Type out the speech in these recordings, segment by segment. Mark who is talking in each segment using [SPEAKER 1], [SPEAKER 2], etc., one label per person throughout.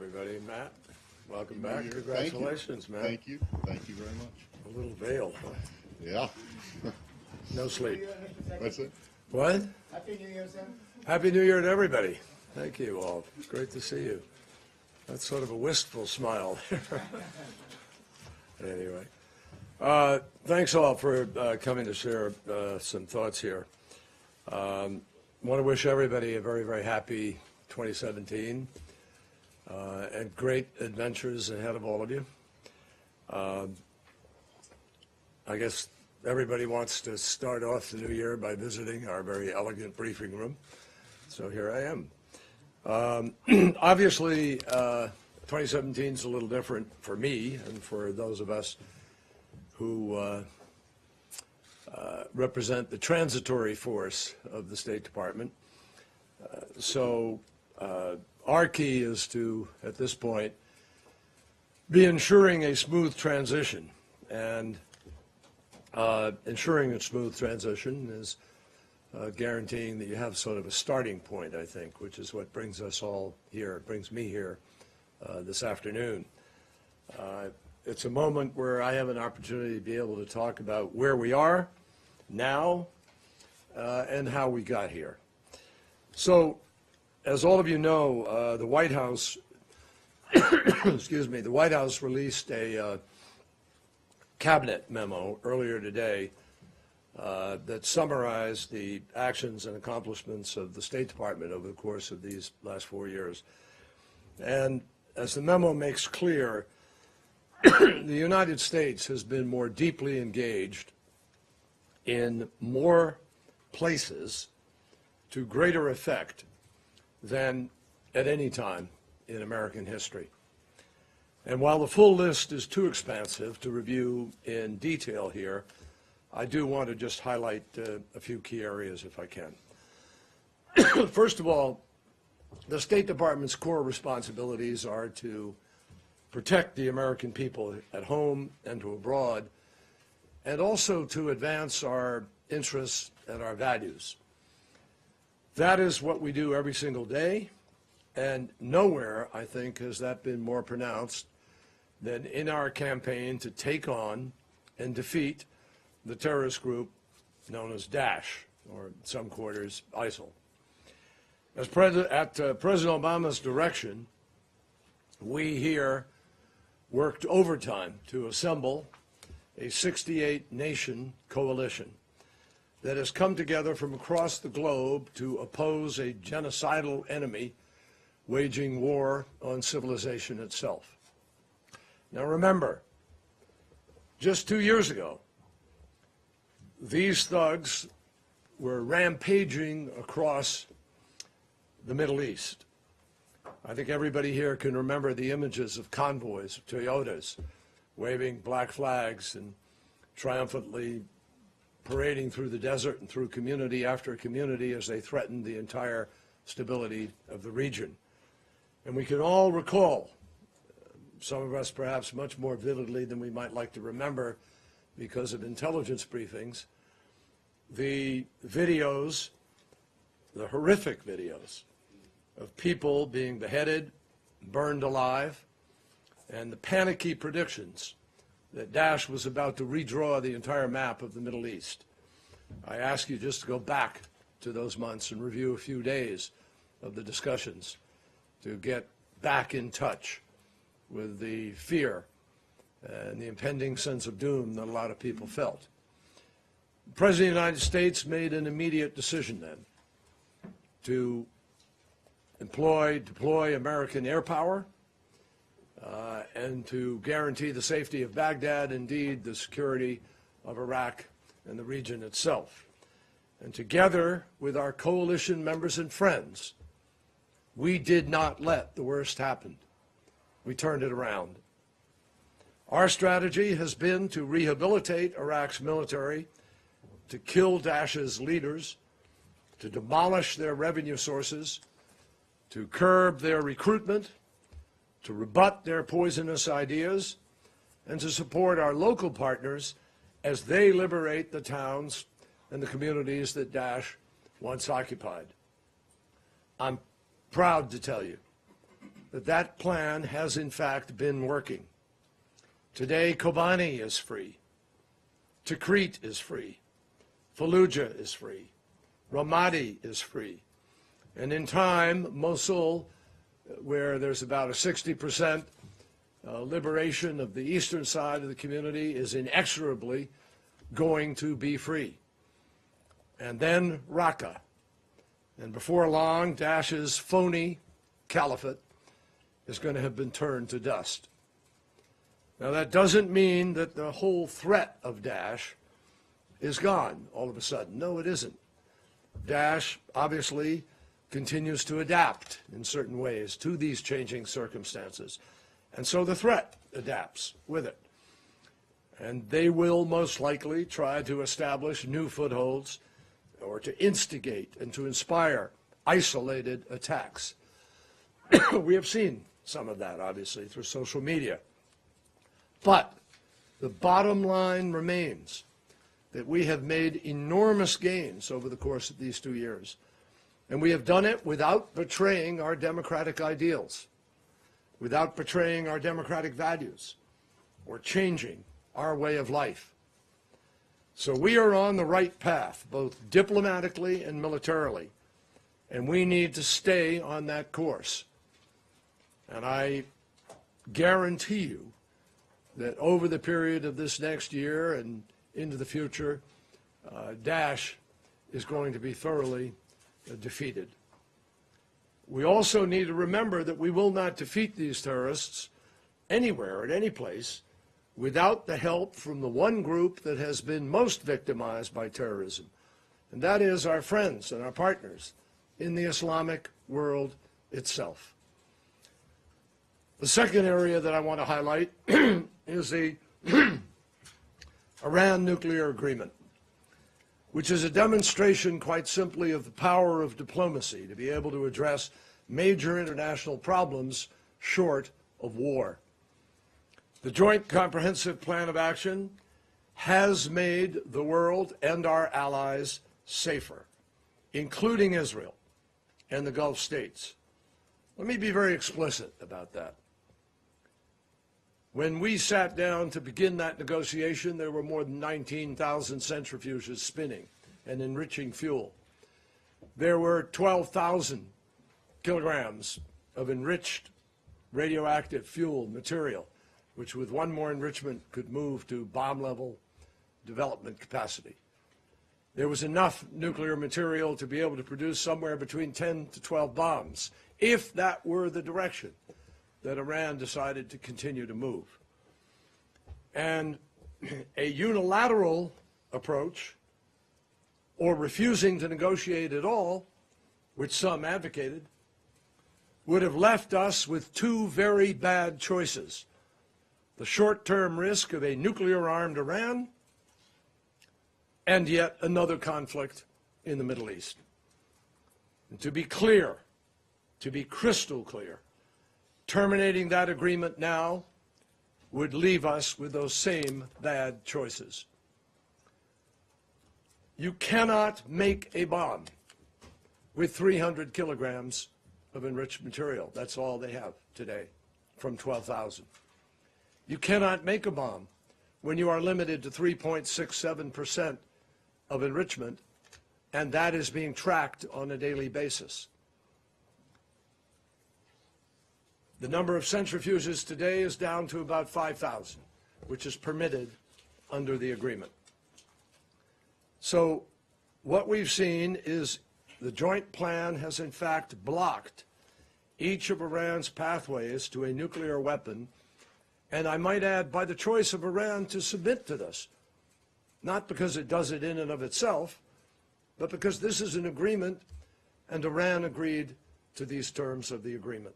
[SPEAKER 1] everybody. Matt, welcome back. Congratulations, man.
[SPEAKER 2] Thank you. Thank you very much.
[SPEAKER 1] A little veil.
[SPEAKER 2] Yeah.
[SPEAKER 1] No sleep.
[SPEAKER 2] That's it.
[SPEAKER 1] What?
[SPEAKER 3] Happy New Year, sir.
[SPEAKER 1] Happy New Year to everybody. Thank you all. It's great to see you. That's sort of a wistful smile. Anyway, thanks all for coming to share some thoughts here. Want to wish everybody a very, very happy 2017 and great adventures ahead of all of you. I guess everybody wants to start off the new year by visiting our very elegant briefing room. So here I am. Obviously, 2017 is a little different for me and for those of us who represent the transitory force of the State Department. So our key is to, at this point, be ensuring a smooth transition. And ensuring a smooth transition is guaranteeing that you have sort of a starting point, I think, which is what brings us all here, brings me here this afternoon. It's a moment where I have an opportunity to be able to talk about where we are now and how we got here. So, as all of you know, the White House, excuse me, the White House released a cabinet memo earlier today that summarized the actions and accomplishments of the State Department over the course of these last 4 years. And as the memo makes clear, the United States has been more deeply engaged in more places to greater effect than at any time in American history. And while the full list is too expansive to review in detail here, I do want to just highlight a few key areas if I can. First of all, the State Department's core responsibilities are to protect the American people at home and to abroad, and also to advance our interests and our values. That is what we do every single day, and nowhere, I think, has that been more pronounced than in our campaign to take on and defeat the terrorist group known as Daesh, or in some quarters, ISIL. At President Obama's direction, we here worked overtime to assemble a 68-nation coalition that has come together from across the globe to oppose a genocidal enemy waging war on civilization itself. Now remember, just 2 years ago, these thugs were rampaging across the Middle East. I think everybody here can remember the images of convoys of Toyotas waving black flags and triumphantly parading through the desert and through community after community as they threatened the entire stability of the region. And we can all recall, some of us perhaps much more vividly than we might like to remember because of intelligence briefings, the videos, the horrific videos of people being beheaded, burned alive, and the panicky predictions that Daesh was about to redraw the entire map of the Middle East. I ask you just to go back to those months and review a few days of the discussions to get back in touch with the fear and the impending sense of doom that a lot of people felt. The President of the United States made an immediate decision then to deploy American air power and to guarantee the safety of Baghdad, indeed the security of Iraq and the region itself. And together with our coalition members and friends, we did not let the worst happen. We turned it around. Our strategy has been to rehabilitate Iraq's military, to kill Daesh's leaders, to demolish their revenue sources, to curb their recruitment, to rebut their poisonous ideas, and to support our local partners as they liberate the towns and the communities that Daesh once occupied. I'm proud to tell you that that plan has in fact been working. Today, Kobani is free. Tikrit is free. Fallujah is free. Ramadi is free. And in time, Mosul, where there's about a 60% liberation of the eastern side of the community, is inexorably going to be free. And then Raqqa. And before long, Daesh's phony caliphate is going to have been turned to dust. Now, that doesn't mean that the whole threat of Daesh is gone all of a sudden. No, it isn't. Daesh obviously continues to adapt in certain ways to these changing circumstances. And so the threat adapts with it. And they will most likely try to establish new footholds or to instigate and to inspire isolated attacks. We have seen some of that, obviously, through social media. But the bottom line remains that we have made enormous gains over the course of these 2 years. And we have done it without betraying our democratic ideals, without betraying our democratic values, or changing our way of life. So we are on the right path, both diplomatically and militarily, and we need to stay on that course. And I guarantee you that over the period of this next year and into the future, Daesh is going to be thoroughly defeated. We also need to remember that we will not defeat these terrorists anywhere, at any place, without the help from the one group that has been most victimized by terrorism, and that is our friends and our partners in the Islamic world itself. The second area that I want to highlight is the Iran nuclear agreement, which is a demonstration, quite simply, of the power of diplomacy to be able to address major international problems short of war. The Joint Comprehensive Plan of Action has made the world and our allies safer, including Israel and the Gulf states. Let me be very explicit about that. When we sat down to begin that negotiation, there were more than 19,000 centrifuges spinning and enriching fuel. There were 12,000 kilograms of enriched radioactive fuel material, which with one more enrichment could move to bomb-level development capacity. There was enough nuclear material to be able to produce somewhere between 10 to 12 bombs, if that were the direction that Iran decided to continue to move. And a unilateral approach, or refusing to negotiate at all, which some advocated, would have left us with two very bad choices: the short-term risk of a nuclear-armed Iran and yet another conflict in the Middle East. And to be clear, to be crystal clear, terminating that agreement now would leave us with those same bad choices. You cannot make a bomb with 300 kilograms of enriched material. That's all they have today from 12,000. You cannot make a bomb when you are limited to 3.67% of enrichment, and that is being tracked on a daily basis. The number of centrifuges today is down to about 5,000, which is permitted under the agreement. So what we've seen is the joint plan has in fact blocked each of Iran's pathways to a nuclear weapon, and I might add, by the choice of Iran to submit to this, not because it does it in and of itself, but because this is an agreement and Iran agreed to these terms of the agreement.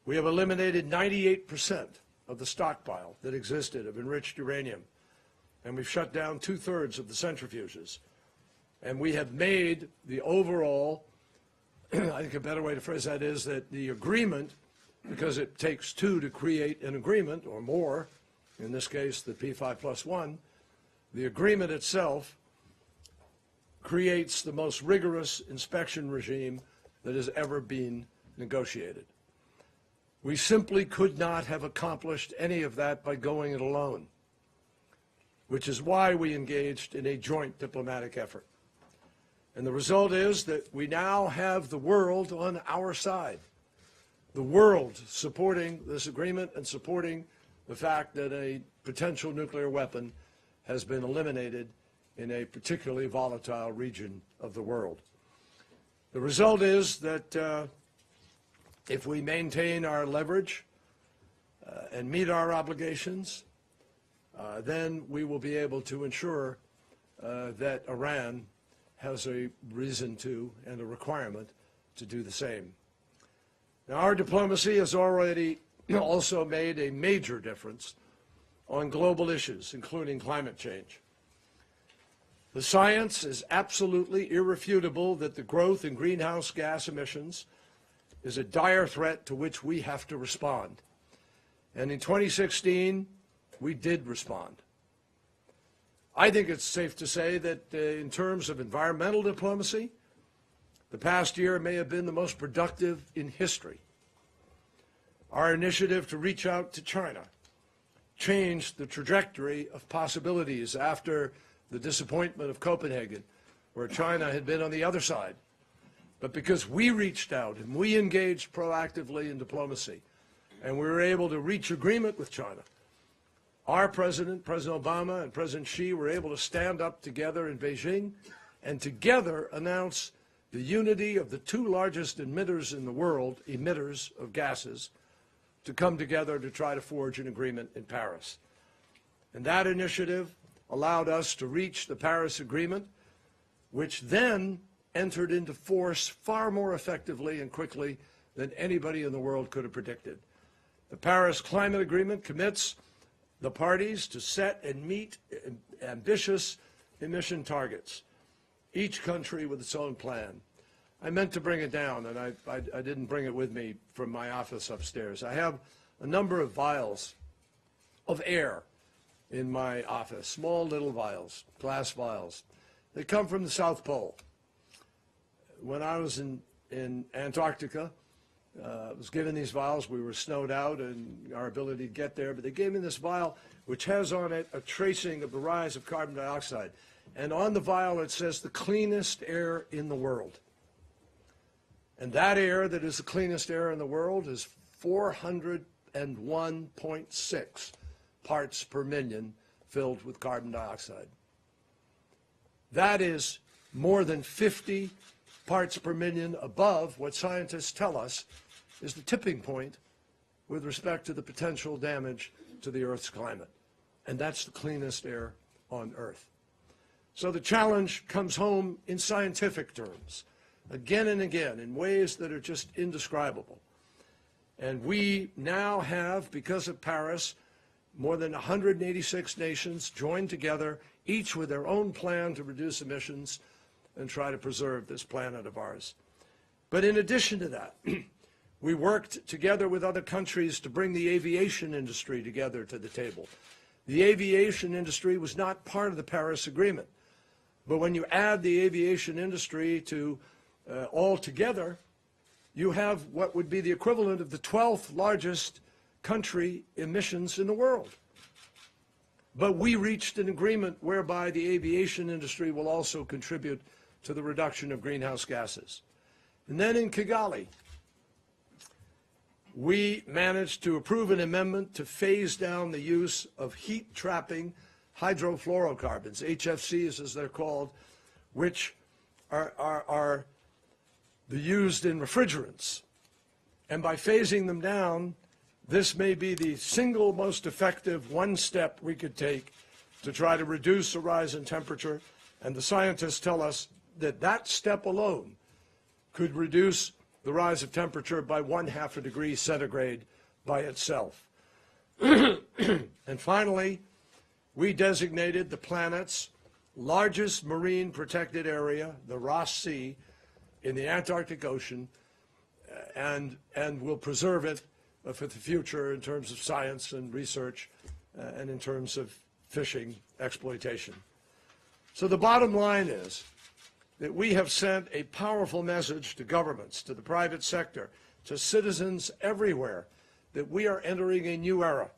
[SPEAKER 1] We have eliminated 98% of the stockpile that existed of enriched uranium, and we've shut down 2/3 of the centrifuges. And we have made the overall, I think a better way to phrase that is that the agreement, because it takes two to create an agreement, or more, in this case the P5+1, the agreement itself creates the most rigorous inspection regime that has ever been negotiated. We simply could not have accomplished any of that by going it alone, which is why we engaged in a joint diplomatic effort. And the result is that we now have the world on our side, the world supporting this agreement and supporting the fact that a potential nuclear weapon has been eliminated in a particularly volatile region of the world. The result is that if we maintain our leverage and meet our obligations, then we will be able to ensure that Iran has a reason to and a requirement to do the same. Now, our diplomacy has already also made a major difference on global issues, including climate change. The science is absolutely irrefutable that the growth in greenhouse gas emissions is a dire threat to which we have to respond. And in 2016, we did respond. I think it's safe to say that in terms of environmental diplomacy, the past year may have been the most productive in history. Our initiative to reach out to China changed the trajectory of possibilities after the disappointment of Copenhagen, where China had been on the other side. But because we reached out and we engaged proactively in diplomacy, and we were able to reach agreement with China, our president, President Obama, and President Xi were able to stand up together in Beijing and together announce the unity of the two largest emitters in the world, emitters of gases, to come together to try to forge an agreement in Paris. And that initiative allowed us to reach the Paris Agreement, which then entered into force far more effectively and quickly than anybody in the world could have predicted. The Paris Climate Agreement commits the parties to set and meet ambitious emission targets, each country with its own plan. I meant to bring it down, and I didn't bring it with me from my office upstairs. I have a number of vials of air in my office, small little vials, glass vials. They come from the South Pole. When I was in Antarctica, I was given these vials. We were snowed out and our ability to get there, but they gave me this vial which has on it a tracing of the rise of carbon dioxide. And on the vial it says the cleanest air in the world. And that air that is the cleanest air in the world is 401.6 parts per million filled with carbon dioxide. That is more than 50 parts per million above what scientists tell us is the tipping point with respect to the potential damage to the Earth's climate. And that's the cleanest air on Earth. So the challenge comes home in scientific terms, again and again, in ways that are just indescribable. And we now have, because of Paris, more than 186 nations joined together, each with their own plan to reduce emissions and try to preserve this planet of ours. But in addition to that, we worked together with other countries to bring the aviation industry together to the table. The aviation industry was not part of the Paris Agreement. But when you add the aviation industry to all together, you have what would be the equivalent of the 12th largest country emissions in the world. But we reached an agreement whereby the aviation industry will also contribute to the reduction of greenhouse gases. And then in Kigali, we managed to approve an amendment to phase down the use of heat-trapping hydrofluorocarbons, HFCs as they're called, which are used in refrigerants. And by phasing them down, this may be the single most effective one step we could take to try to reduce the rise in temperature. And the scientists tell us that that step alone could reduce the rise of temperature by 1/2 degree centigrade by itself. And finally, we designated the planet's largest marine protected area, the Ross Sea, in the Antarctic Ocean, and will preserve it for the future in terms of science and research and in terms of fishing exploitation. So the bottom line is that we have sent a powerful message to governments, to the private sector, to citizens everywhere, that we are entering a new era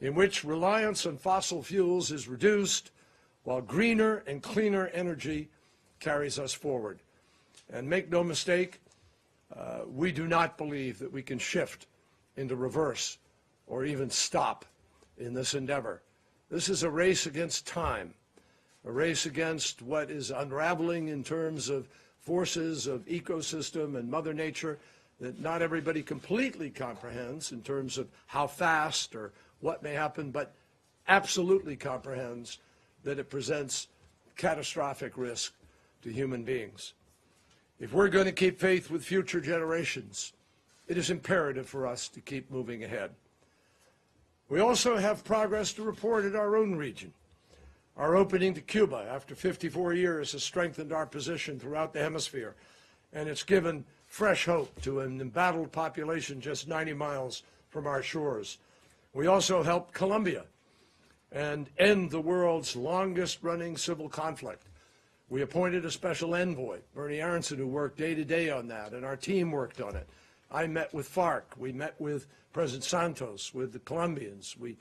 [SPEAKER 1] in which reliance on fossil fuels is reduced while greener and cleaner energy carries us forward. And make no mistake, we do not believe that we can shift into reverse or even stop in this endeavor. This is a race against time, a race against what is unraveling in terms of forces of ecosystem and Mother Nature that not everybody completely comprehends in terms of how fast or what may happen, but absolutely comprehends that it presents catastrophic risk to human beings. If we're going to keep faith with future generations, it is imperative for us to keep moving ahead. We also have progress to report in our own region. Our opening to Cuba after 54 years has strengthened our position throughout the hemisphere, and it's given fresh hope to an embattled population just 90 miles from our shores. We also helped Colombia and end the world's longest-running civil conflict. We appointed a special envoy, Bernie Aronson, who worked day to day on that, and our team worked on it. I met with FARC. We met with President Santos, with the Colombians. We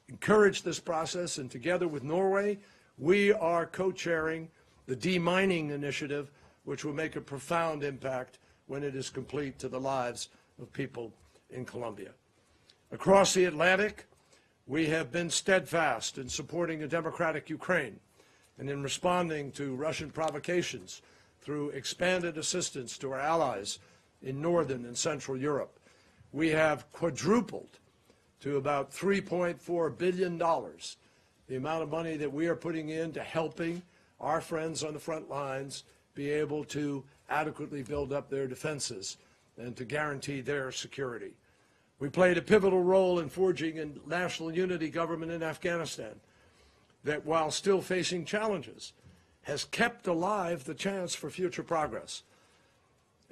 [SPEAKER 1] encouraged this process, and together with Norway, we are co-chairing the demining initiative, which will make a profound impact when it is complete to the lives of people in Colombia. Across the Atlantic, we have been steadfast in supporting a democratic Ukraine and in responding to Russian provocations through expanded assistance to our allies in Northern and Central Europe. We have quadrupled to about $3.4 billion the amount of money that we are putting into helping our friends on the front lines be able to adequately build up their defenses and to guarantee their security. We played a pivotal role in forging a national unity government in Afghanistan that, while still facing challenges, has kept alive the chance for future progress.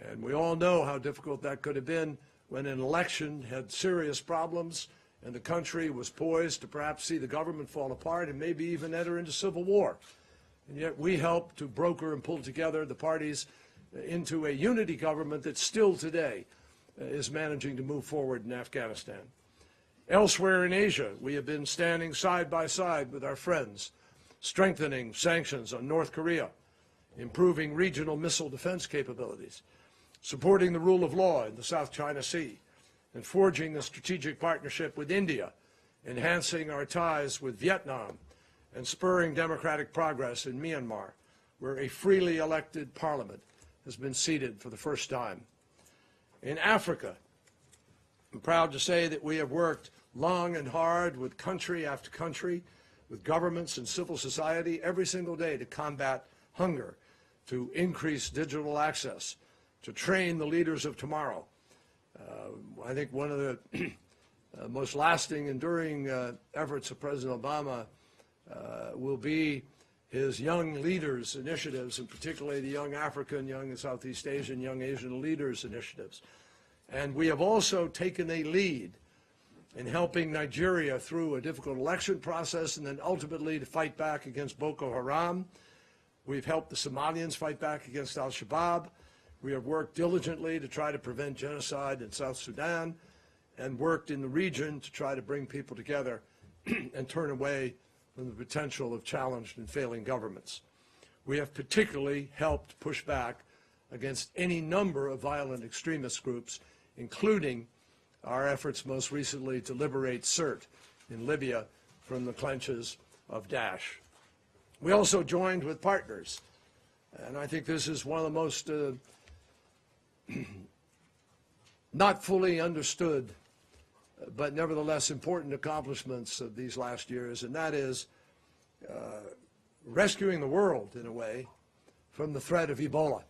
[SPEAKER 1] And we all know how difficult that could have been when an election had serious problems and the country was poised to perhaps see the government fall apart and maybe even enter into civil war. And yet we helped to broker and pull together the parties into a unity government that still today is managing to move forward in Afghanistan. Elsewhere in Asia, we have been standing side by side with our friends, strengthening sanctions on North Korea, improving regional missile defense capabilities, supporting the rule of law in the South China Sea, and forging a strategic partnership with India, enhancing our ties with Vietnam, and spurring democratic progress in Myanmar, where a freely elected parliament has been seated for the first time. In Africa, I'm proud to say that we have worked long and hard with country after country, with governments and civil society every single day to combat hunger, to increase digital access, to train the leaders of tomorrow. I think one of the most lasting, enduring efforts of President Obama will be his Young Leaders initiatives, and particularly the Young African, Young and Southeast Asian, Young Asian Leaders initiatives. And we have also taken a lead in helping Nigeria through a difficult election process and then ultimately to fight back against Boko Haram. We've helped the Somalians fight back against al-Shabaab. We have worked diligently to try to prevent genocide in South Sudan and worked in the region to try to bring people together and turn away from the potential of challenged and failing governments. We have particularly helped push back against any number of violent extremist groups, including our efforts most recently to liberate Sirte in Libya from the clutches of Daesh. We also joined with partners, and I think this is one of the most not fully understood but nevertheless important accomplishments of these last years, and that is rescuing the world, in a way, from the threat of Ebola.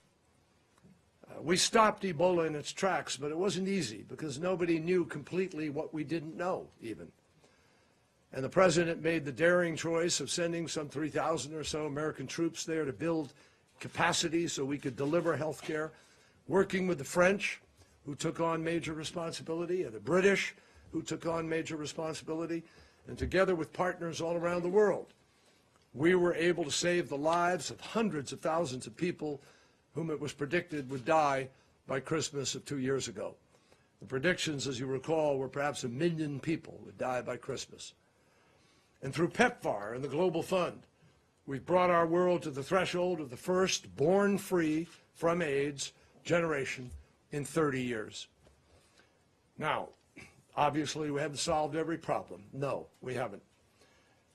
[SPEAKER 1] We stopped Ebola in its tracks, but it wasn't easy because nobody knew completely what we didn't know, even. And the President made the daring choice of sending some 3,000 or so American troops there to build capacity so we could deliver health care, working with the French, who took on major responsibility, and the British, who took on major responsibility, and together with partners all around the world, we were able to save the lives of hundreds of thousands of people whom it was predicted would die by Christmas of 2 years ago. The predictions, as you recall, were perhaps 1 million people would die by Christmas. And through PEPFAR and the Global Fund, we've brought our world to the threshold of the first born free from AIDS generation in 30 years. Now, obviously, we haven't solved every problem. No, we haven't.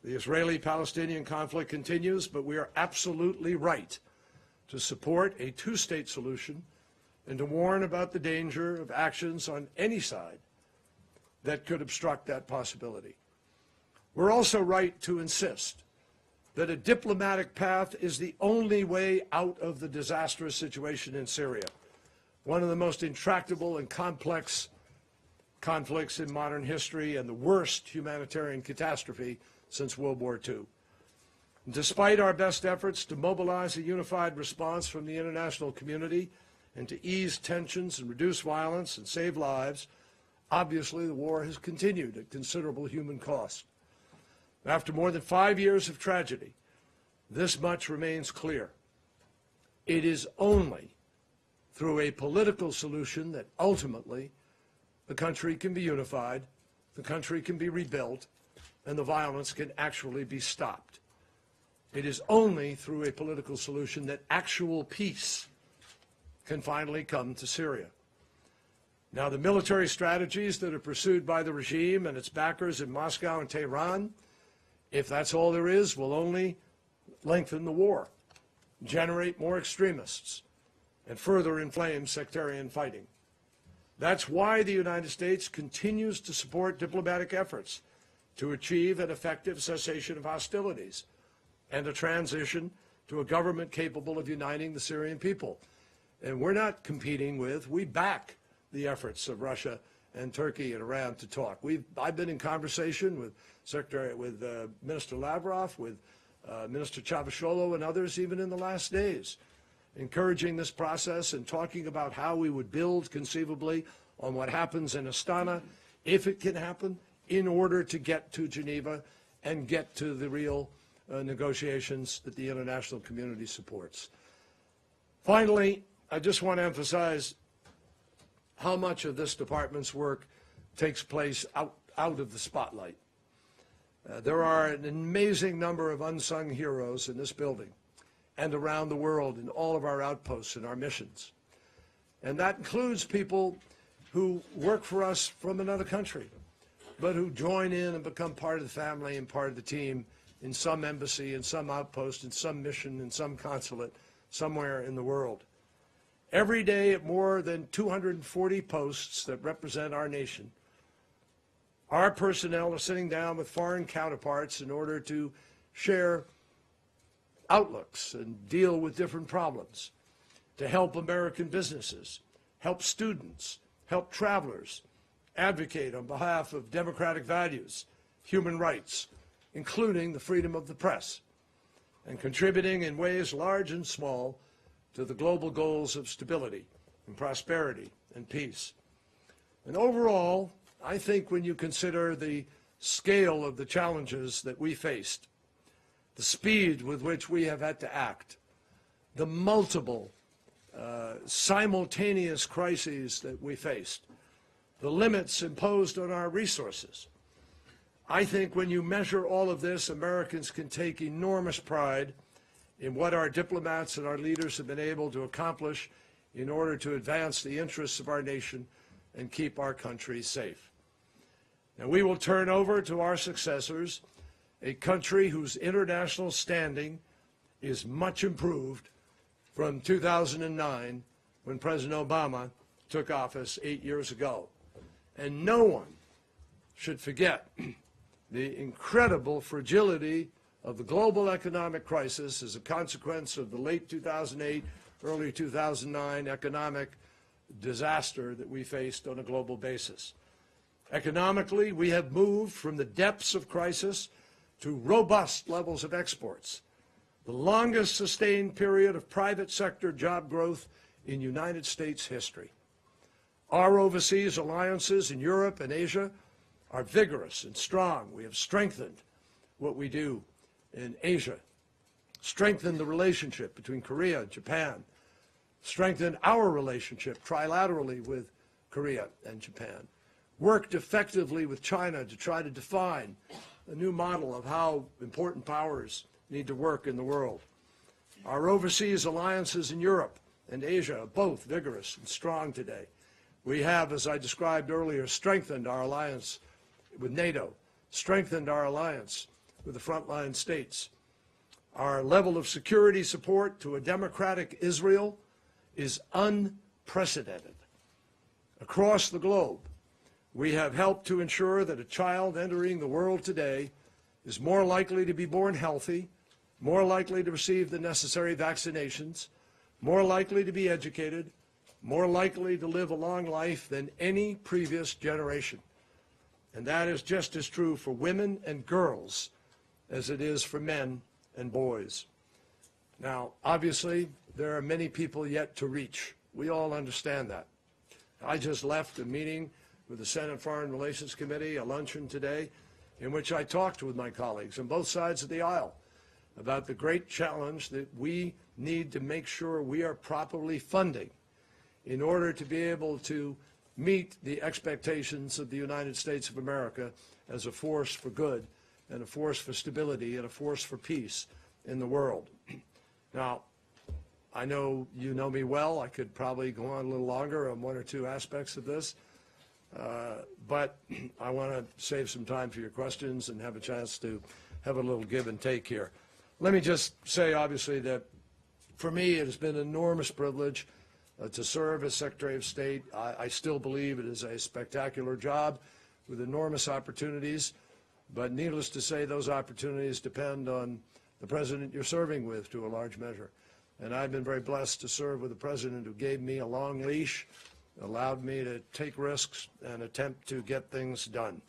[SPEAKER 1] The Israeli-Palestinian conflict continues, but we are absolutely right to support a two-state solution and to warn about the danger of actions on any side that could obstruct that possibility. We're also right to insist that a diplomatic path is the only way out of the disastrous situation in Syria, one of the most intractable and complex conflicts in modern history and the worst humanitarian catastrophe since World War II. Despite our best efforts to mobilize a unified response from the international community and to ease tensions and reduce violence and save lives, obviously the war has continued at considerable human cost. After more than 5 years of tragedy, this much remains clear. It is only through a political solution that ultimately the country can be unified, the country can be rebuilt, and the violence can actually be stopped. It is only through a political solution that actual peace can finally come to Syria. Now, the military strategies that are pursued by the regime and its backers in Moscow and Tehran, if that's all there is, will only lengthen the war, generate more extremists, and further inflame sectarian fighting. That's why the United States continues to support diplomatic efforts to achieve an effective cessation of hostilities and a transition to a government capable of uniting the Syrian people. And we're not competing with, we back the efforts of Russia and Turkey and Iran to talk. I've been in conversation with Minister Lavrov, with Minister Cavusoglu and others even in the last days, encouraging this process and talking about how we would build conceivably on what happens in Astana, if it can happen, in order to get to Geneva and get to the real negotiations that the international community supports. Finally, I just want to emphasize how much of this department's work takes place out of the spotlight. There are an amazing number of unsung heroes in this building and around the world in all of our outposts and our missions. And that includes people who work for us from another country, but who join in and become part of the family and part of the team in some embassy, in some outpost, in some mission, in some consulate, somewhere in the world. Every day at more than 240 posts that represent our nation, our personnel are sitting down with foreign counterparts in order to share outlooks and deal with different problems, to help American businesses, help students, help travelers, advocate on behalf of democratic values, human rights, including the freedom of the press, and contributing in ways large and small to the global goals of stability and prosperity and peace. And overall, I think when you consider the scale of the challenges that we faced, the speed with which we have had to act, the multiple simultaneous crises that we faced, the limits imposed on our resources, I think when you measure all of this, Americans can take enormous pride in what our diplomats and our leaders have been able to accomplish in order to advance the interests of our nation and keep our country safe. Now, we will turn over to our successors a country whose international standing is much improved from 2009, when President Obama took office 8 years ago. And no one should forget the incredible fragility of the global economic crisis as a consequence of the late 2008, early 2009 economic disaster that we faced on a global basis. Economically, we have moved from the depths of crisis to robust levels of exports, the longest sustained period of private sector job growth in United States history. Our overseas alliances in Europe and Asia are vigorous and strong. We have strengthened what we do in Asia, strengthened the relationship between Korea and Japan, strengthened our relationship trilaterally with Korea, and Japan. Worked effectively with China to try to define a new model of how important powers need to work in the world. Our overseas alliances in Europe and Asia are both vigorous and strong today. We have, as I described earlier, strengthened our alliance with NATO, strengthened our alliance with the frontline states. Our level of security support to a democratic Israel is unprecedented. Across the globe, we have helped to ensure that a child entering the world today is more likely to be born healthy, more likely to receive the necessary vaccinations, more likely to be educated, more likely to live a long life than any previous generation. And that is just as true for women and girls as it is for men and boys. Now, obviously, there are many people yet to reach. We all understand that. I just left a meeting with the Senate Foreign Relations Committee, a luncheon today, in which I talked with my colleagues on both sides of the aisle about the great challenge that we need to make sure we are properly funding in order to be able to meet the expectations of the United States of America as a force for good and a force for stability and a force for peace in the world. Now, I know you know me well. I could probably go on a little longer on one or two aspects of this, but I want to save some time for your questions and have a chance to have a little give and take here. Let me just say, obviously, that for me it has been an enormous privilege to serve as Secretary of State. I still believe it is a spectacular job with enormous opportunities, but needless to say, those opportunities depend on the president you're serving with to a large measure. And I've been very blessed to serve with a president who gave me a long leash, allowed me to take risks and attempt to get things done.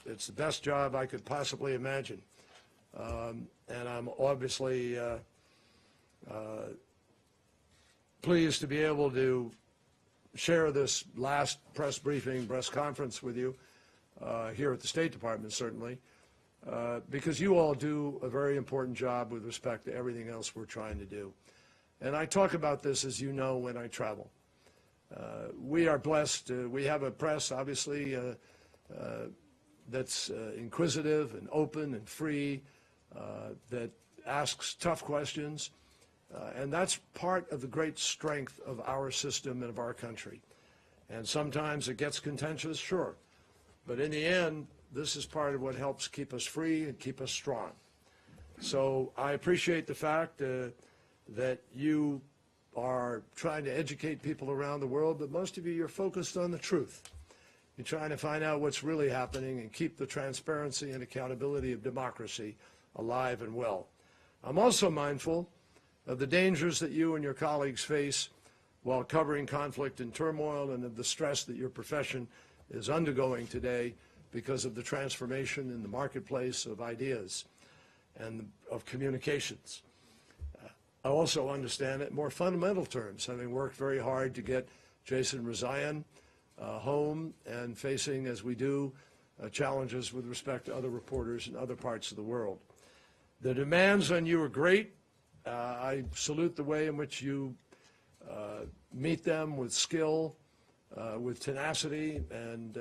[SPEAKER 1] It's the best job I could possibly imagine. And I'm obviously pleased to be able to share this last press briefing, press conference with you here at the State Department, certainly, because you all do a very important job with respect to everything else we're trying to do. And I talk about this, as you know, when I travel. We are blessed. We have a press, obviously, that's inquisitive and open and free, that asks tough questions. And that's part of the great strength of our system and of our country. And sometimes it gets contentious, sure. But in the end, this is part of what helps keep us free and keep us strong. So I appreciate the fact that you are trying to educate people around the world, but most of you, you're focused on the truth. You're trying to find out what's really happening and keep the transparency and accountability of democracy alive and well. I'm also mindful of the dangers that you and your colleagues face while covering conflict and turmoil, and of the stress that your profession is undergoing today because of the transformation in the marketplace of ideas and of communications. I also understand it in more fundamental terms, having worked very hard to get Jason Rezaian home and facing, as we do, challenges with respect to other reporters in other parts of the world. The demands on you are great. I salute the way in which you meet them with skill, with tenacity, and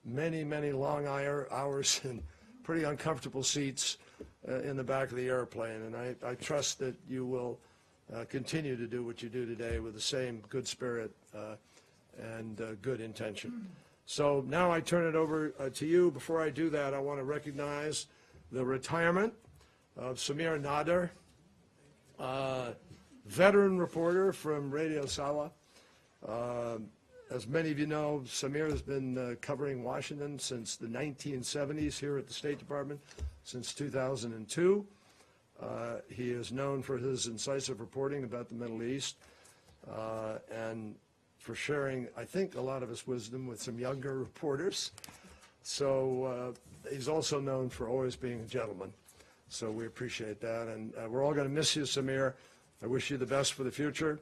[SPEAKER 1] many, many long hours and pretty uncomfortable seats in the back of the airplane. And I trust that you will continue to do what you do today with the same good spirit and good intention. So now I turn it over to you. Before I do that, I want to recognize the retirement of Samir Nader, veteran reporter from Radio Sawa. As many of you know, Samir has been covering Washington since the 1970s here at the State Department, since 2002. He is known for his incisive reporting about the Middle East and for sharing, I think, a lot of his wisdom with some younger reporters. So he's also known for always being a gentleman. So we appreciate that. And we're all going to miss you, Samir. I wish you the best for the future.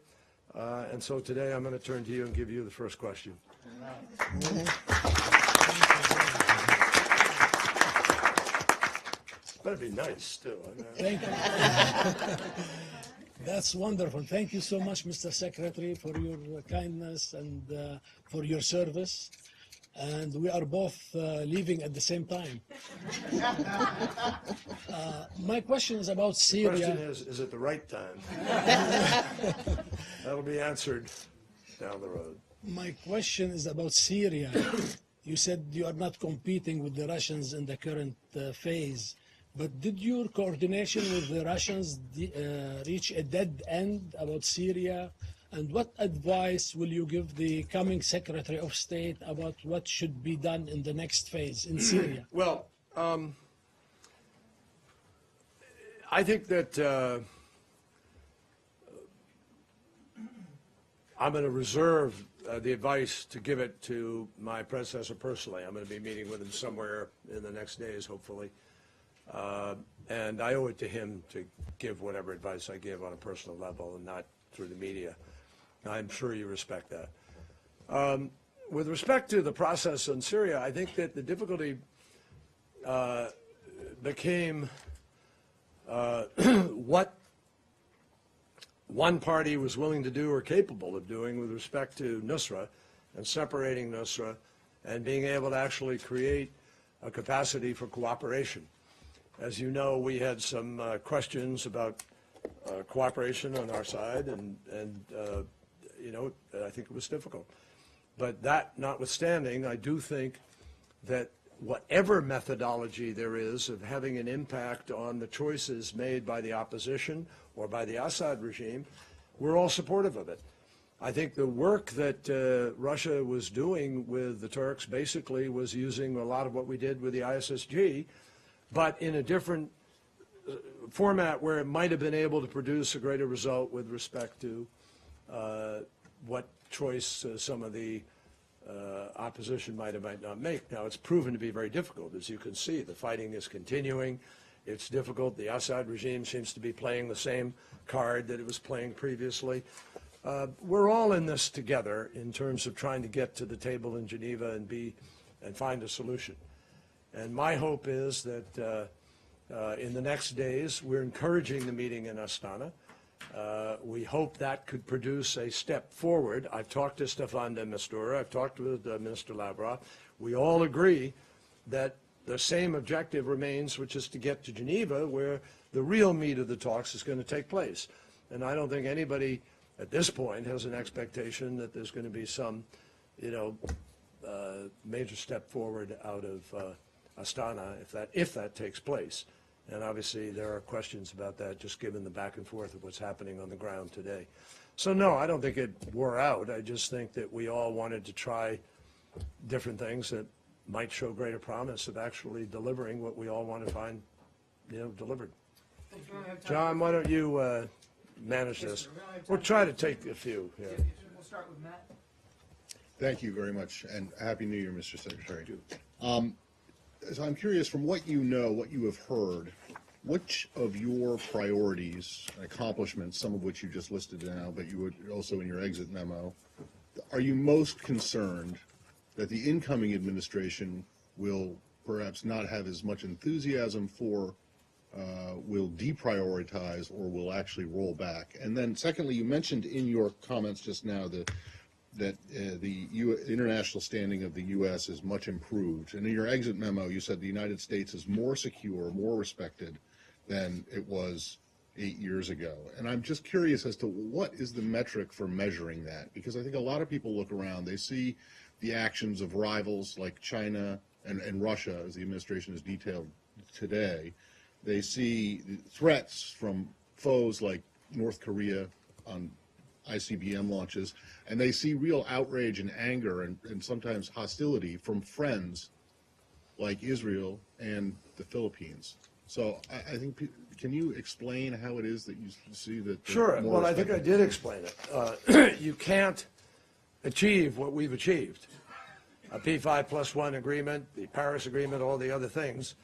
[SPEAKER 1] And so today I'm going to turn to you and give you the first question. Better be nice, too.
[SPEAKER 3] Thank you. That's wonderful. Thank you so much, Mr. Secretary, for your kindness and for your service. And we are both leaving at the same time. My question is about
[SPEAKER 1] The question
[SPEAKER 3] Syria.
[SPEAKER 1] is it the right time? That'll be answered down the road.
[SPEAKER 3] My question is about Syria. You said you are not competing with the Russians in the current phase, but did your coordination with the Russians reach a dead end about Syria? And what advice will you give the coming Secretary of State about what should be done in the next phase in Syria?
[SPEAKER 1] Well, I think that I'm going to reserve the advice to give it to my predecessor personally. I'm going to be meeting with him somewhere in the next days, hopefully. And I owe it to him to give whatever advice I give on a personal level and not through the media. I'm sure you respect that. With respect to the process in Syria, I think that the difficulty became what one party was willing to do or capable of doing with respect to Nusra and separating Nusra and being able to actually create a capacity for cooperation. As you know, we had some questions about cooperation on our side, and you know, I think it was difficult. But that notwithstanding, I do think that whatever methodology there is of having an impact on the choices made by the opposition or by the Assad regime, we're all supportive of it. I think the work that Russia was doing with the Turks basically was using a lot of what we did with the ISSG, but in a different format where it might have been able to produce a greater result with respect to what choice some of the opposition might or might not make. Now, it's proven to be very difficult, as you can see. The fighting is continuing. It's difficult. The Assad regime seems to be playing the same card that it was playing previously. We're all in this together in terms of trying to get to the table in Geneva and find a solution. And my hope is that in the next days, we're encouraging the meeting in Astana. We hope that could produce a step forward. I've talked to Staffan de Mistura. I've talked with Minister Lavrov. We all agree that the same objective remains, which is to get to Geneva, where the real meat of the talks is going to take place. And I don't think anybody at this point has an expectation that there's going to be some, you know, major step forward out of Astana if that takes place. And obviously there are questions about that, just given the back and forth of what's happening on the ground today. So no, I don't think it wore out. I just think that we all wanted to try different things that might show greater promise of actually delivering what we all want to find, you know, delivered. John, why don't you manage this? We'll try to take a few. Yeah.
[SPEAKER 4] We'll start with Matt.
[SPEAKER 2] Thank you very much, and Happy New Year, Mr. Secretary. So I'm curious, from what you know, what you have heard, which of your priorities and accomplishments, some of which you just listed now, but you would also in your exit memo, are you most concerned that the incoming administration will perhaps not have as much enthusiasm for, will deprioritize, or will actually roll back? And then secondly, you mentioned in your comments just now that the international standing of the U.S. is much improved. And in your exit memo, you said the United States is more secure, more respected than it was 8 years ago. And I'm just curious as to what is the metric for measuring that? Because I think a lot of people look around, they see the actions of rivals like China and Russia, as the administration has detailed today. They see threats from foes like North Korea on ICBM launches, and they see real outrage and anger and sometimes hostility from friends like Israel and the Philippines. So I think, can you explain how it is that you see that?
[SPEAKER 1] Sure. Well, I think I did explain it. You can't achieve what we've achieved, a P5+1 agreement, the Paris Agreement, all the other things,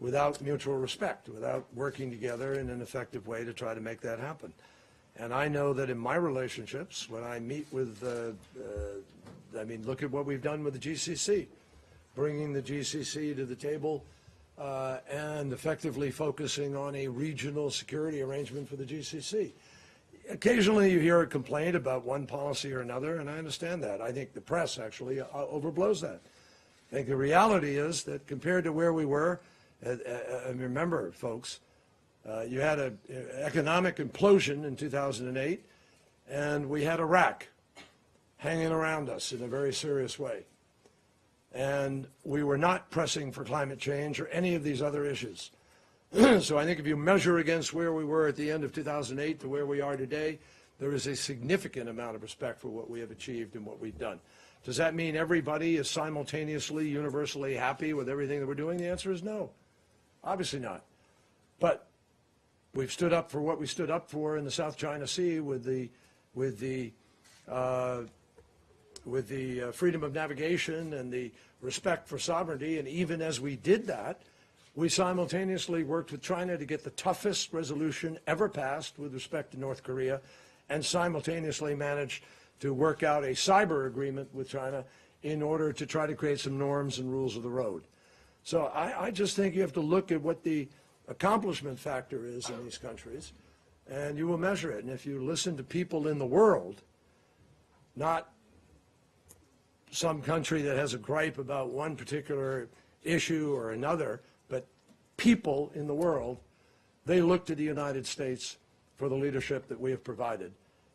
[SPEAKER 1] without mutual respect, without working together in an effective way to try to make that happen. And I know that in my relationships, when I meet with, I mean, look at what we've done with the GCC, bringing the GCC to the table and effectively focusing on a regional security arrangement for the GCC. occasionally you hear a complaint about one policy or another, and I understand that. I think the press actually overblows that. I think the reality is that compared to where we were, and remember, folks, you had an economic implosion in 2008, and we had Iraq hanging around us in a very serious way. And we were not pressing for climate change or any of these other issues. So I think if you measure against where we were at the end of 2008 to where we are today, there is a significant amount of respect for what we have achieved and what we've done. Does that mean everybody is simultaneously, universally happy with everything that we're doing? The answer is no. Obviously not. But we've stood up for what we stood up for in the South China Sea with the freedom of navigation and the respect for sovereignty. And even as we did that, we simultaneously worked with China to get the toughest resolution ever passed with respect to North Korea, and simultaneously managed to work out a cyber agreement with China in order to try to create some norms and rules of the road. So I just think you have to look at what the accomplishment factor is in these countries, and you will measure it. And if you listen to people in the world, not some country that has a gripe about one particular issue or another, but people in the world, they look to the United States for the leadership that we have provided.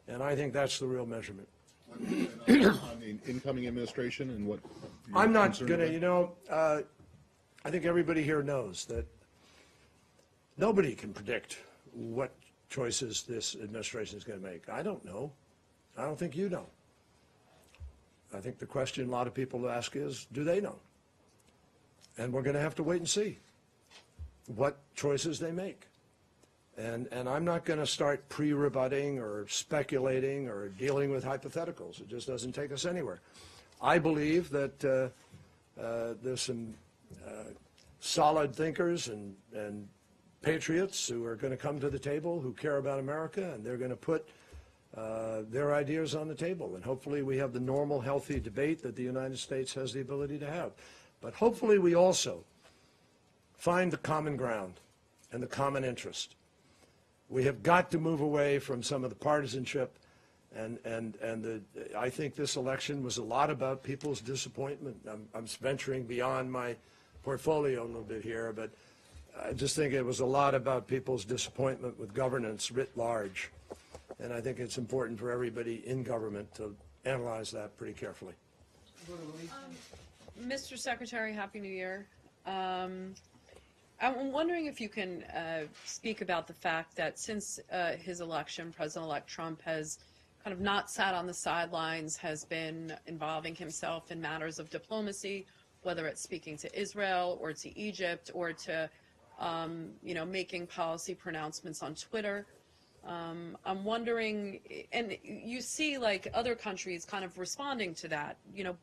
[SPEAKER 1] And I think that's the real measurement.
[SPEAKER 2] On the incoming administration and what you're
[SPEAKER 1] I'm not
[SPEAKER 2] concerned
[SPEAKER 1] going to,
[SPEAKER 2] about?
[SPEAKER 1] you know, I think everybody here knows that nobody can predict what choices this administration is going to make. I don't know. I don't think you know. I think the question a lot of people ask is, do they know? And we're going to have to wait and see what choices they make. And I'm not going to start pre-rebutting or speculating or dealing with hypotheticals. It just doesn't take us anywhere. I believe that there's some solid thinkers and patriots who are going to come to the table, who care about America, and they're going to put their ideas on the table. And hopefully we have the normal, healthy debate that the United States has the ability to have. But hopefully we also find the common ground and the common interest. We have got to move away from some of the partisanship, and I think this election was a lot about people's disappointment. I'm venturing beyond my portfolio a little bit here, but I just think it was a lot about people's disappointment with governance writ large. And I think it's important for everybody in government to analyze that pretty carefully.
[SPEAKER 4] Mr. Secretary, Happy New Year. I'm wondering if you can speak about the fact that since his election, President-elect Trump has kind of not sat on the sidelines, has been involving himself in matters of diplomacy, whether it's speaking to Israel or to Egypt or to, making policy pronouncements on Twitter. I'm wondering, and you see like other countries kind of responding to that,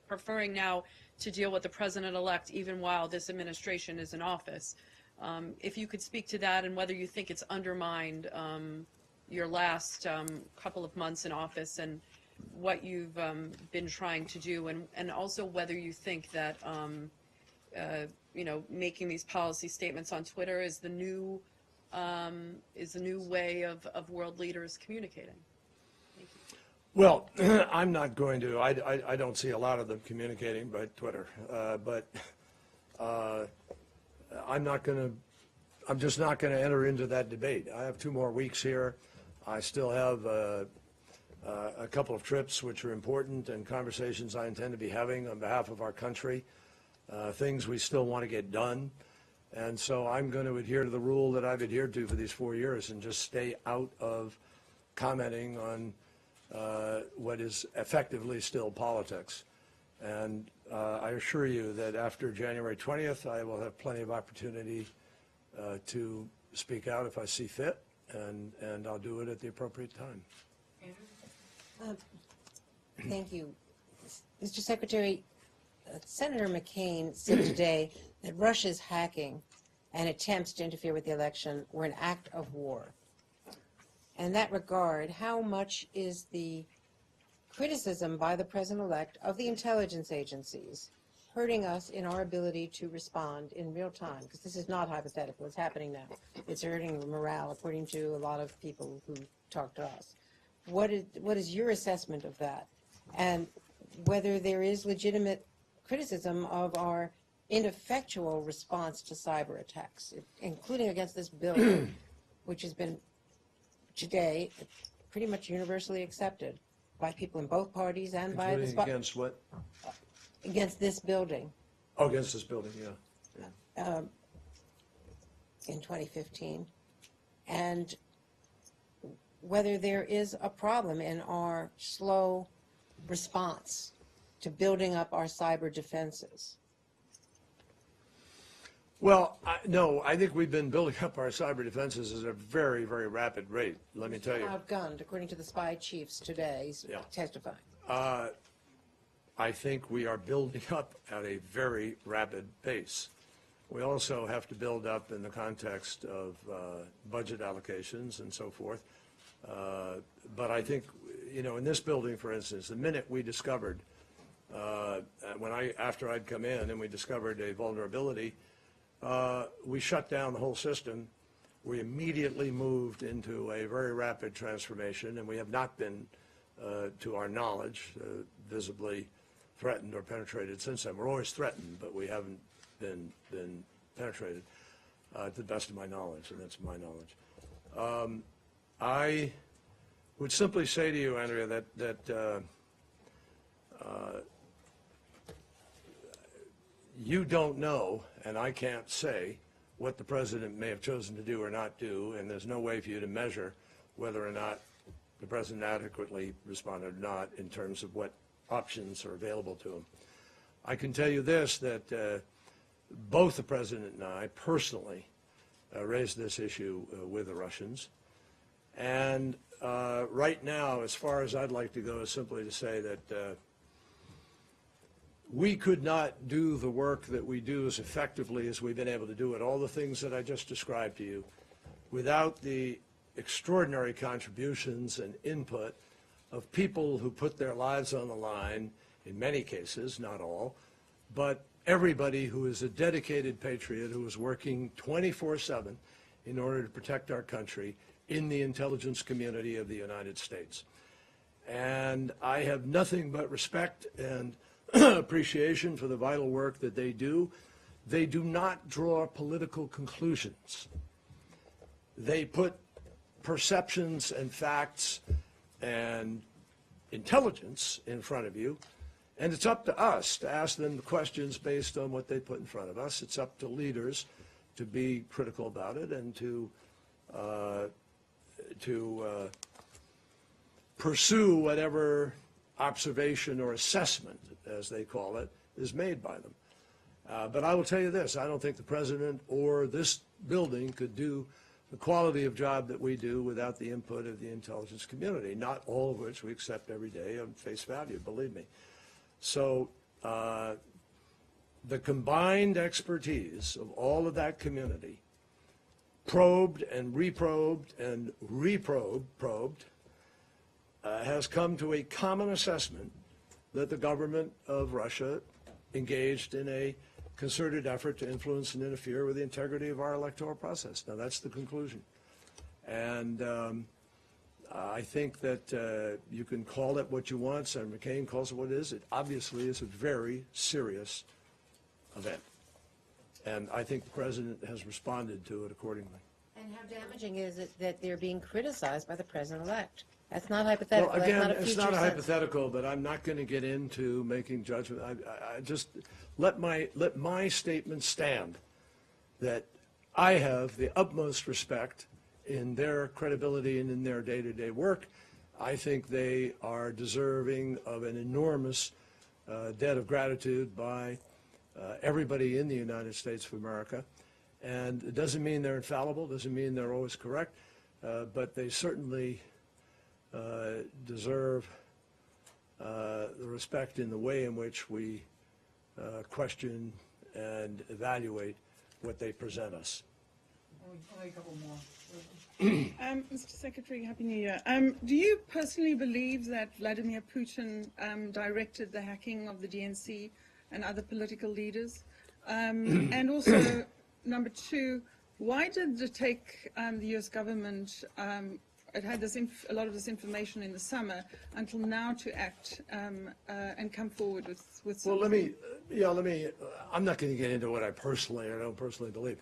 [SPEAKER 4] preferring now to deal with the president-elect even while this administration is in office. If you could speak to that and whether you think it's undermined your last couple of months in office and what you've been trying to do, and also whether you think that making these policy statements on Twitter is the new way of world leaders communicating. Thank you.
[SPEAKER 1] Well, I'm not going to. I don't see a lot of them communicating by Twitter, but I'm just not going to enter into that debate. I have 2 more weeks here. I still have a couple of trips which are important and conversations I intend to be having on behalf of our country, things we still want to get done. And so I'm going to adhere to the rule that I've adhered to for these 4 years and just stay out of commenting on what is effectively still politics. And I assure you that after January 20th, I will have plenty of opportunity to speak out if I see fit, and I'll do it at the appropriate time.
[SPEAKER 5] Thank you. Mr. Secretary, Senator McCain said today that Russia's hacking and attempts to interfere with the election were an act of war. In that regard, how much is the criticism by the President-elect of the intelligence agencies hurting us in our ability to respond in real time? Because this is not hypothetical. It's happening now. It's hurting morale, according to a lot of people who talk to us. what is your assessment of that? And whether there is legitimate criticism of our ineffectual response to cyber attacks, including against this building, which has been today pretty much universally accepted by people in both parties and by the
[SPEAKER 1] Including against what?
[SPEAKER 5] against this building
[SPEAKER 1] Oh, against this building, yeah.
[SPEAKER 5] in 2015, and whether there is a problem in our slow response to building up our cyber defenses.
[SPEAKER 1] Well, no, I think we've been building up our cyber defenses at a very, very rapid rate, let me tell you.
[SPEAKER 5] Outgunned, according to the spy chiefs today
[SPEAKER 1] Yeah.
[SPEAKER 5] testifying.
[SPEAKER 1] I think we are building up at a very rapid pace. We also have to build up in the context of budget allocations and so forth. But I think, in this building, for instance, the minute we discovered, after I'd come in and we discovered a vulnerability, we shut down the whole system. We immediately moved into a very rapid transformation, and we have not been, to our knowledge, visibly threatened or penetrated since then. We're always threatened, but we haven't been penetrated, to the best of my knowledge, and that's my knowledge. I would simply say to you, Andrea, that you don't know, and I can't say, what the president may have chosen to do or not do, and there's no way for you to measure whether or not the president adequately responded or not in terms of what options are available to him. I can tell you this, that both the president and I personally raised this issue with the Russians. And right now, as far as I'd like to go, is simply to say that we could not do the work that we do as effectively as we've been able to do it, all the things that I just described to you, without the extraordinary contributions and input of people who put their lives on the line, in many cases, not all, but everybody who is a dedicated patriot who is working 24/7 in order to protect our country in the intelligence community of the United States. And I have nothing but respect and appreciation for the vital work that they do. They do not draw political conclusions. They put perceptions and facts and intelligence in front of you, and it's up to us to ask them the questions based on what they put in front of us. It's up to leaders to be critical about it and to pursue whatever observation or assessment, as they call it, is made by them. But I will tell you this, I don't think the president or this building could do the quality of job that we do without the input of the intelligence community, not all of which we accept every day on face value, believe me. So the combined expertise of all of that community, probed and reprobed and reprobed, has come to a common assessment that the government of Russia engaged in a concerted effort to influence and interfere with the integrity of our electoral process. Now, that's the conclusion. And I think that you can call it what you want. Senator McCain calls it what it is. It obviously is a very serious event. And I think the president has responded to it accordingly.
[SPEAKER 5] And how damaging is it that they're being criticized by the president-elect? That's not hypothetical.
[SPEAKER 1] Well, again,
[SPEAKER 5] that's not a
[SPEAKER 1] it's not a
[SPEAKER 5] future
[SPEAKER 1] hypothetical, but I'm not going to get into making judgment. I just let my statement stand that I have the utmost respect in their credibility and in their day-to-day work. I think they are deserving of an enormous debt of gratitude by everybody in the United States of America. And it doesn't mean they're infallible, doesn't mean they're always correct, but they certainly deserve the respect in the way in which we question and evaluate what they present us.
[SPEAKER 6] Only a couple more. Mr. Secretary, Happy New Year. Do you personally believe that Vladimir Putin directed the hacking of the DNC and other political leaders? And also, number two, why did it take the U.S. government it had this a lot of this information in the summer until now to act and come forward with
[SPEAKER 1] Well,
[SPEAKER 6] something.
[SPEAKER 1] I'm not going to get into what I don't personally believe.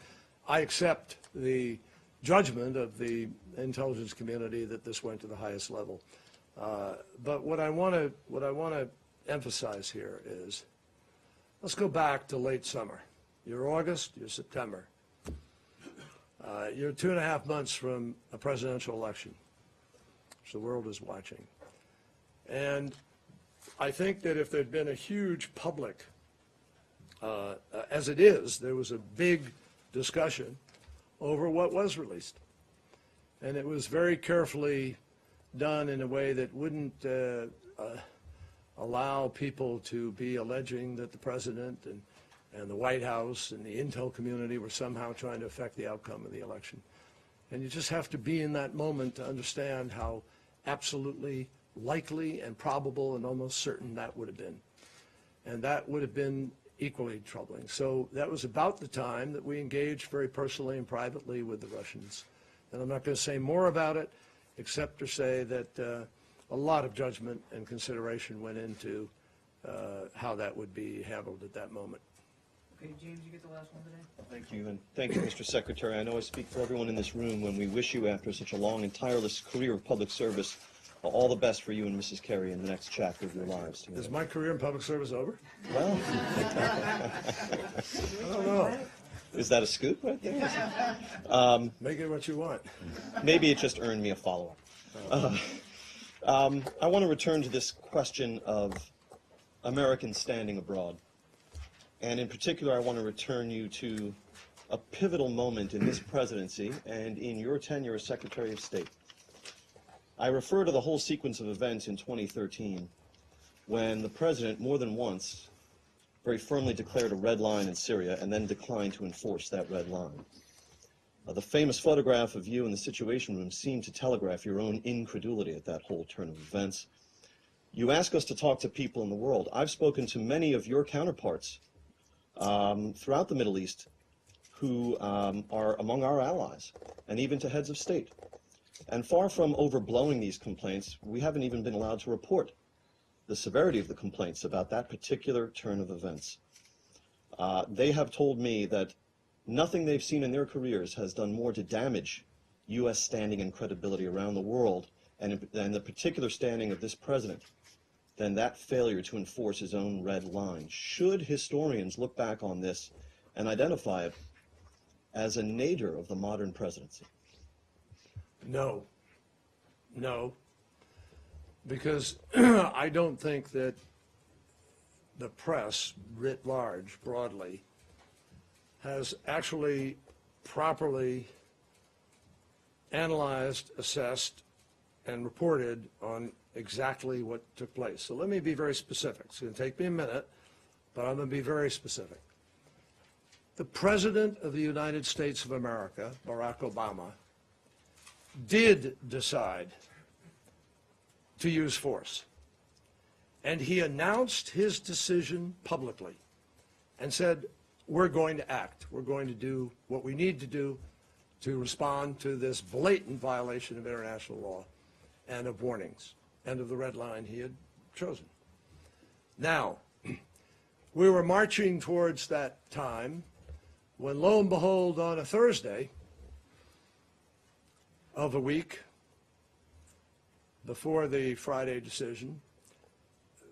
[SPEAKER 1] I accept the judgment of the intelligence community that this went to the highest level. But what I want to emphasize here is, let's go back to late summer. You're August, you're September. You're 2.5 months from a presidential election, which the world is watching. And I think that if there'd been a huge public, as it is, there was a big discussion over what was released. And it was very carefully done in a way that wouldn't allow people to be alleging that the president and the White House and the intel community were somehow trying to affect the outcome of the election. And you just have to be in that moment to understand how absolutely likely and probable and almost certain that would have been. And that would have been equally troubling. So that was about the time that we engaged very personally and privately with the Russians. And I'm not going to say more about it, except to say that a lot of judgment and consideration went into how that would be handled at that moment.
[SPEAKER 7] Okay, James, you get the last one today.
[SPEAKER 8] Thank you, and thank you, Mr. Secretary. I know I speak for everyone in this room when we wish you, after such a long and tireless career of public service, all the best for you and Mrs. Kerry in the next chapter of your lives.
[SPEAKER 1] Is my career in public service over?
[SPEAKER 8] Well,
[SPEAKER 1] I don't know.
[SPEAKER 8] is that a scoop right there?
[SPEAKER 1] Make it what you want.
[SPEAKER 8] Maybe it just earned me a follow-up. I want to return to this question of Americans standing abroad. And in particular, I want to return you to a pivotal moment in this presidency and in your tenure as Secretary of State. I refer to the whole sequence of events in 2013 when the president more than once very firmly declared a red line in Syria and then declined to enforce that red line. The famous photograph of you in the Situation Room seemed to telegraph your own incredulity at that whole turn of events. You ask us to talk to people in the world. I've spoken to many of your counterparts throughout the Middle East who are among our allies, and even to heads of state. And far from overblowing these complaints, we haven't even been allowed to report the severity of the complaints about that particular turn of events. They have told me that nothing they've seen in their careers has done more to damage U.S. standing and credibility around the world, and the particular standing of this president, than that failure to enforce his own red line. Should historians look back on this and identify it as a nadir of the modern presidency?
[SPEAKER 1] No. No. Because I don't think that the press, writ large, broadly, has actually properly analyzed, assessed, and reported on exactly what took place. So let me be very specific. It's going to take me a minute, but I'm going to be very specific. The President of the United States of America, Barack Obama, did decide to use force. And he announced his decision publicly and said, we're going to act. We're going to do what we need to do to respond to this blatant violation of international law and of warnings and of the red line he had chosen. Now, we were marching towards that time when, lo and behold, on a Thursday of a week before the Friday decision,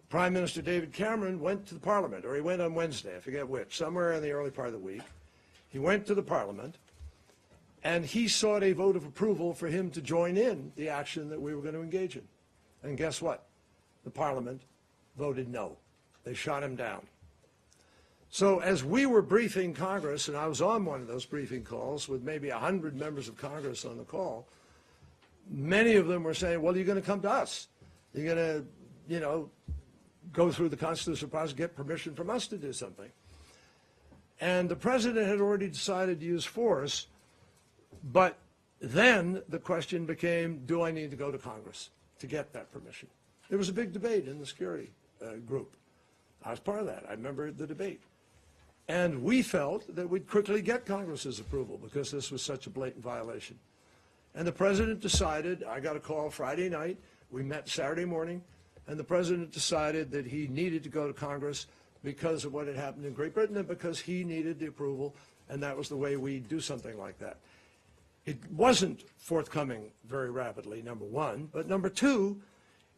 [SPEAKER 1] Prime Minister David Cameron went to the Parliament, or he went on Wednesday, I forget which, somewhere in the early part of the week. He went to the Parliament, and he sought a vote of approval for him to join in the action that we were going to engage in. And guess what? The Parliament voted no. They shot him down. So as we were briefing Congress, and I was on one of those briefing calls with maybe 100 members of Congress on the call, many of them were saying, well, you're going to come to us. You're going to, go through the constitutional process, get permission from us to do something. And the president had already decided to use force, but then the question became, do I need to go to Congress to get that permission? There was a big debate in the security group. I was part of that. I remember the debate. And we felt that we'd quickly get Congress's approval because this was such a blatant violation. And the president decided, I got a call Friday night, we met Saturday morning, and the president decided that he needed to go to Congress because of what had happened in Great Britain and because he needed the approval, and that was the way we do something like that. It wasn't forthcoming very rapidly, number one, but number two,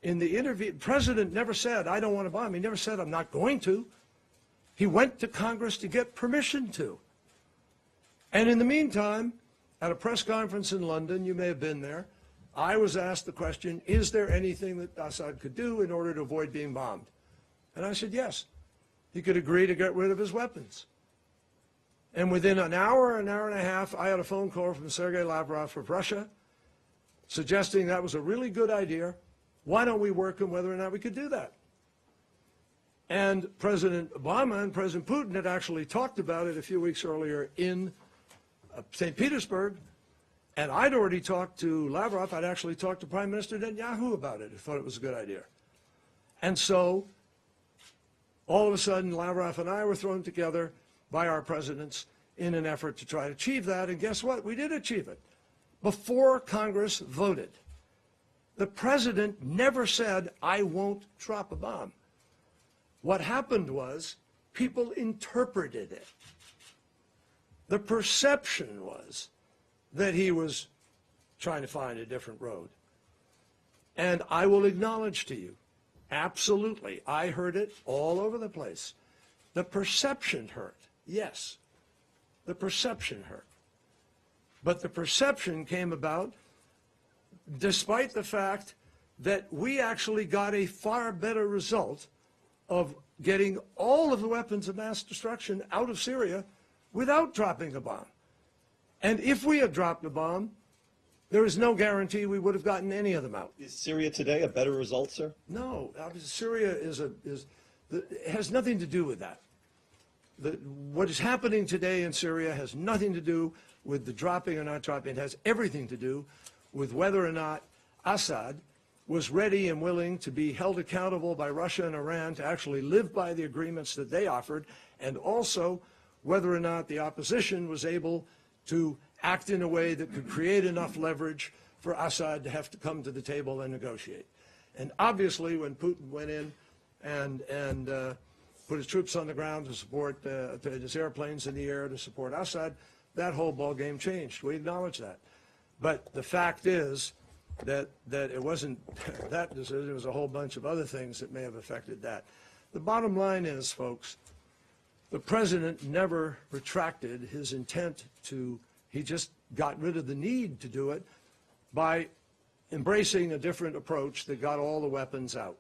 [SPEAKER 1] in the interview, the president never said, I don't want to bomb. He never said, I'm not going to. He went to Congress to get permission to. And in the meantime, at a press conference in London, you may have been there, I was asked the question, is there anything that Assad could do in order to avoid being bombed? And I said, yes. He could agree to get rid of his weapons. And within an hour and a half, I had a phone call from Sergei Lavrov of Russia suggesting that was a really good idea. Why don't we work on whether or not we could do that? And President Obama and President Putin had actually talked about it a few weeks earlier in St. Petersburg, and I'd already talked to Lavrov. I'd actually talked to Prime Minister Netanyahu about it. I thought it was a good idea. And so, all of a sudden, Lavrov and I were thrown together by our presidents in an effort to try to achieve that, and guess what? We did achieve it. Before Congress voted, the president never said, I won't drop a bomb. What happened was people interpreted it. The perception was that he was trying to find a different road. And I will acknowledge to you, absolutely, I heard it all over the place. The perception hurt, yes. The perception hurt. But the perception came about despite the fact that we actually got a far better result of getting all of the weapons of mass destruction out of Syria without dropping a bomb. And if we had dropped a bomb, there is no guarantee we would have gotten any of them out.
[SPEAKER 8] Is Syria today a better result, sir?
[SPEAKER 1] No, Syria has nothing to do with that. What is happening today in Syria has nothing to do with the dropping or not dropping. It has everything to do with whether or not Assad was ready and willing to be held accountable by Russia and Iran to actually live by the agreements that they offered, and also whether or not the opposition was able to act in a way that could create enough leverage for Assad to have to come to the table and negotiate. And obviously, when Putin went in and put his troops on the ground to support his airplanes in the air to support Assad, that whole ballgame changed. We acknowledge that. But the fact is that it wasn't that decision. It was a whole bunch of other things that may have affected that. The bottom line is, folks, the president never retracted his intent to, he just got rid of the need to do it by embracing a different approach that got all the weapons out.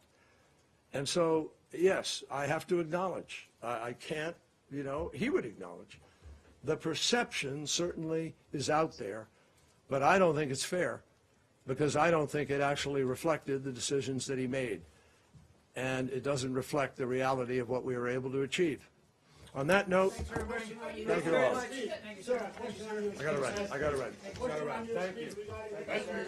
[SPEAKER 1] And so, yes, I have to acknowledge, I can't, he would acknowledge, the perception certainly is out there, but I don't think it's fair because I don't think it actually reflected the decisions that he made. And it doesn't reflect the reality of what we were able to achieve. On that note, thank you all. I got it right. Thank you. Thank you.